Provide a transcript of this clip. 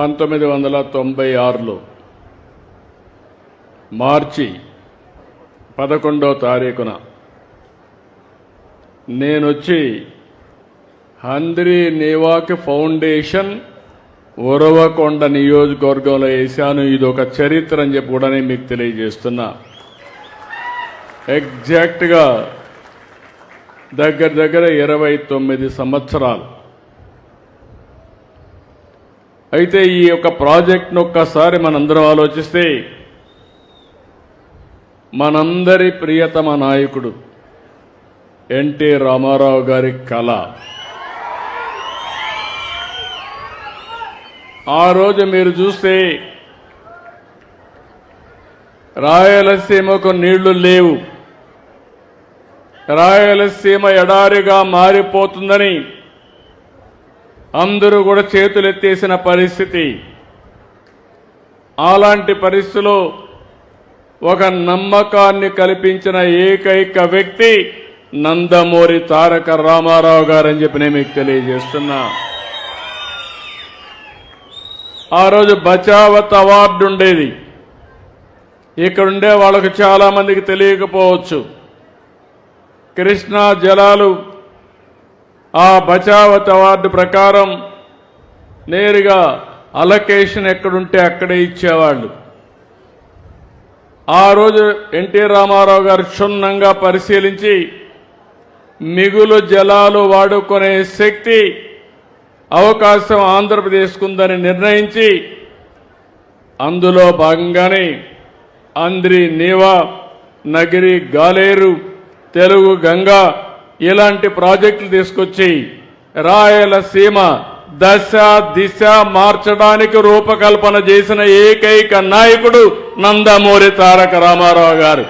1996లో మార్చి 11వ తారీఖున నేనొచ్చి హంద్రీ నీవాకి ఫౌండేషన్ ఉరవకొండ నియోజకవర్గంలో వేశాను. ఇది ఒక చరిత్ర అని చెప్పి కూడా మీకు తెలియజేస్తున్నా. ఎగ్జాక్ట్గా దగ్గర 29 సంవత్సరాలు. అయితే ఈ యొక్క ప్రాజెక్ట్ను ఒక్కసారి మనందరం ఆలోచిస్తే మనందరి ప్రియతమ నాయకుడు ఎన్టీ రామారావు గారి కళ. ఆ రోజు మీరు చూస్తే రాయలసీమకు నీళ్లు లేవు, రాయలసీమ ఎడారిగా మారిపోతుందని అందరూ కూడా చేతులెత్తేసిన పరిస్థితి. అలాంటి పరిస్థితిలో ఒక నమ్మకాన్ని కల్పించిన ఏకైక వ్యక్తి నందమూరి తారక రామారావు గారని చెప్పి నేను మీకు తెలియజేస్తున్నా. ఆ రోజు బచావత్ అవార్డు ఉండేది. ఇక్కడుండే వాళ్ళకు చాలా మందికి తెలియకపోవచ్చు. కృష్ణా జలాలు ఆ బచావత్ అవార్డు ప్రకారం నేరుగా అలొకేషన్ ఎక్కడుంటే అక్కడే ఇచ్చేవాళ్ళు. ఆ రోజు ఎన్టీ రామారావు గారు క్షుణ్ణంగా పరిశీలించి మిగులు జలాలు వాడుకునే శక్తి అవకాశం ఆంధ్రప్రదేశ్కుందని నిర్ణయించి అందులో భాగంగానే అంద్రి నీవా, నగిరి గాలేరు, తెలుగు గంగా ఇలాంటి ప్రాజెక్టులు తీసుకొచ్చి రాయలసీమ దశ దిశ మార్చడానికి రూపకల్పన చేసిన ఏకైక నాయకుడు నందమూరి తారక రామారావు గారు.